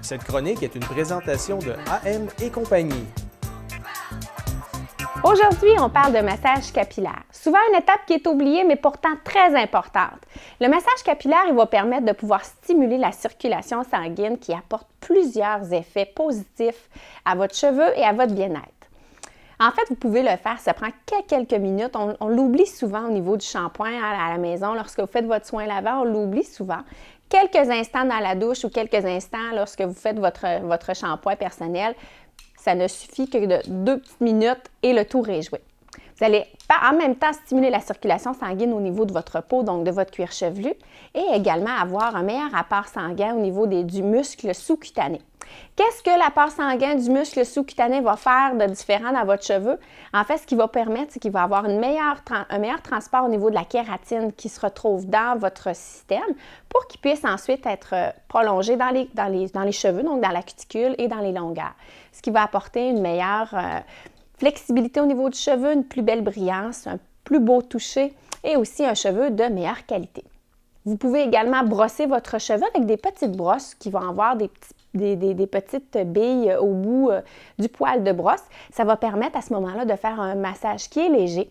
Cette chronique est une présentation de AM et compagnie. Aujourd'hui, on parle de massage capillaire. Souvent une étape qui est oubliée, mais pourtant très importante. Le massage capillaire, il va permettre de pouvoir stimuler la circulation sanguine qui apporte plusieurs effets positifs à votre cheveu et à votre bien-être. En fait, vous pouvez le faire, ça prend quelques minutes. On l'oublie souvent au niveau du shampoing à la maison. Lorsque vous faites votre soin lavant, on l'oublie souvent. Quelques instants dans la douche ou quelques instants lorsque vous faites votre shampoing personnel, ça ne suffit que de 2 petites minutes et le tour est joué. Vous allez en même temps stimuler la circulation sanguine au niveau de votre peau, donc de votre cuir chevelu, et également avoir un meilleur apport sanguin au niveau du muscle sous-cutané. Qu'est-ce que l'apport sanguin du muscle sous-cutané va faire de différent dans votre cheveu? En fait, ce qu'il va permettre, c'est qu'il va avoir un meilleur transport au niveau de la kératine qui se retrouve dans votre système pour qu'il puisse ensuite être prolongé dans les cheveux, donc dans la cuticule et dans les longueurs. Ce qui va apporter une meilleure flexibilité au niveau du cheveu, une plus belle brillance, un plus beau toucher et aussi un cheveu de meilleure qualité. Vous pouvez également brosser votre cheveu avec des petites brosses qui vont avoir des petites billes au bout du poil de brosse. Ça va permettre à ce moment-là de faire un massage qui est léger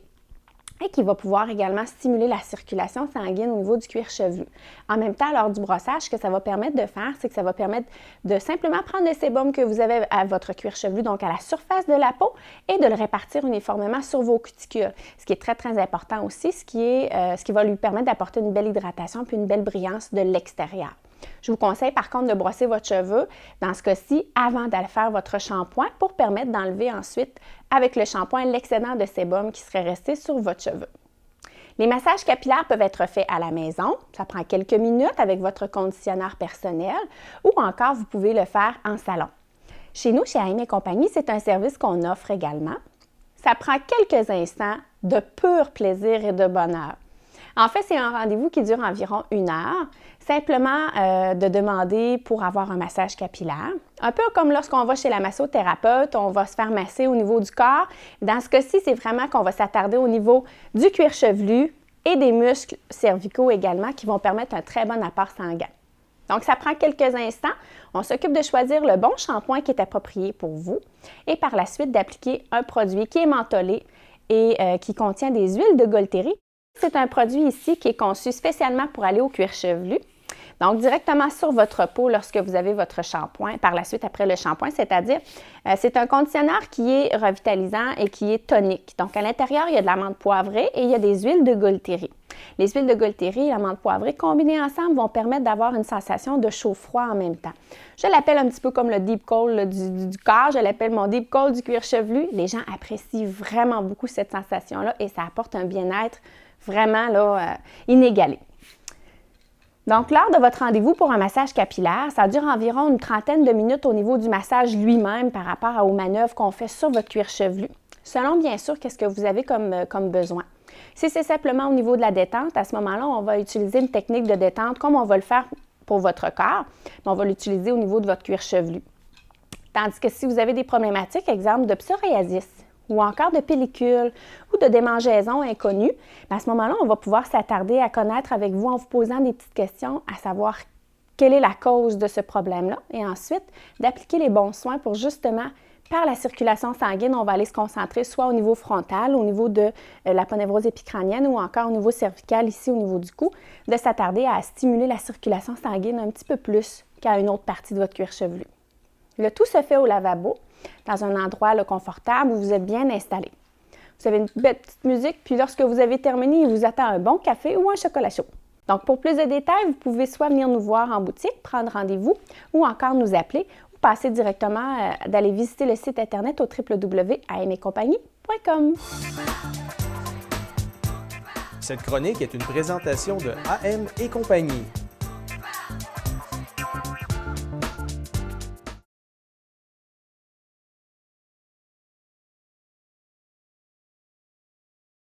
et qui va pouvoir également stimuler la circulation sanguine au niveau du cuir chevelu. En même temps, lors du brossage, ce que ça va permettre de faire, c'est que ça va permettre de simplement prendre le sébum que vous avez à votre cuir chevelu, donc à la surface de la peau, et de le répartir uniformément sur vos cuticules. Ce qui est très, très important aussi, ce qui va lui permettre d'apporter une belle hydratation puis une belle brillance de l'extérieur. Je vous conseille par contre de brosser votre cheveu, dans ce cas-ci, avant d'aller faire votre shampoing pour permettre d'enlever ensuite, avec le shampoing, l'excédent de sébum qui serait resté sur votre cheveu. Les massages capillaires peuvent être faits à la maison, ça prend quelques minutes avec votre conditionneur personnel, ou encore vous pouvez le faire en salon. Chez nous, chez AM et compagnie, c'est un service qu'on offre également. Ça prend quelques instants de pur plaisir et de bonheur. En fait, c'est un rendez-vous qui dure environ 1 heure. Simplement de demander pour avoir un massage capillaire. Un peu comme lorsqu'on va chez la massothérapeute, on va se faire masser au niveau du corps. Dans ce cas-ci, c'est vraiment qu'on va s'attarder au niveau du cuir chevelu et des muscles cervicaux également qui vont permettre un très bon apport sanguin. Donc, ça prend quelques instants. On s'occupe de choisir le bon shampoing qui est approprié pour vous et par la suite d'appliquer un produit qui est mentholé et qui contient des huiles de Golteri. C'est un produit ici qui est conçu spécialement pour aller au cuir chevelu. Donc, directement sur votre peau lorsque vous avez votre shampoing, par la suite après le shampoing, c'est-à-dire, c'est un conditionneur qui est revitalisant et qui est tonique. Donc, à l'intérieur, il y a de l'amande poivrée et il y a des huiles de Golteri. Les huiles de Golteri et l'amande poivrée combinées ensemble vont permettre d'avoir une sensation de chaud-froid en même temps. Je l'appelle un petit peu comme le deep cold du corps, je l'appelle mon deep cold du cuir chevelu. Les gens apprécient vraiment beaucoup cette sensation-là et ça apporte un bien-être vraiment inégalé. Donc, lors de votre rendez-vous pour un massage capillaire, ça dure environ une trentaine de minutes au niveau du massage lui-même par rapport aux manœuvres qu'on fait sur votre cuir chevelu, selon bien sûr qu'est-ce que vous avez comme besoin. Si c'est simplement au niveau de la détente, à ce moment-là, on va utiliser une technique de détente comme on va le faire pour votre corps, mais on va l'utiliser au niveau de votre cuir chevelu. Tandis que si vous avez des problématiques, exemple de psoriasis, ou encore de pellicule ou de démangeaisons inconnues, à ce moment-là, on va pouvoir s'attarder à connaître avec vous en vous posant des petites questions, à savoir quelle est la cause de ce problème-là et ensuite d'appliquer les bons soins pour justement, par la circulation sanguine, on va aller se concentrer soit au niveau frontal, au niveau de l'aponévrose épicrânienne ou encore au niveau cervical, ici au niveau du cou, de s'attarder à stimuler la circulation sanguine un petit peu plus qu'à une autre partie de votre cuir chevelu. Le tout se fait au lavabo, dans un endroit confortable où vous êtes bien installé. Vous avez une belle petite musique, puis lorsque vous avez terminé, il vous attend un bon café ou un chocolat chaud. Donc, pour plus de détails, vous pouvez soit venir nous voir en boutique, prendre rendez-vous, ou encore nous appeler, ou passer directement d'aller visiter le site internet au www.ametcompagnie.com. Cette chronique est une présentation de AM et compagnie.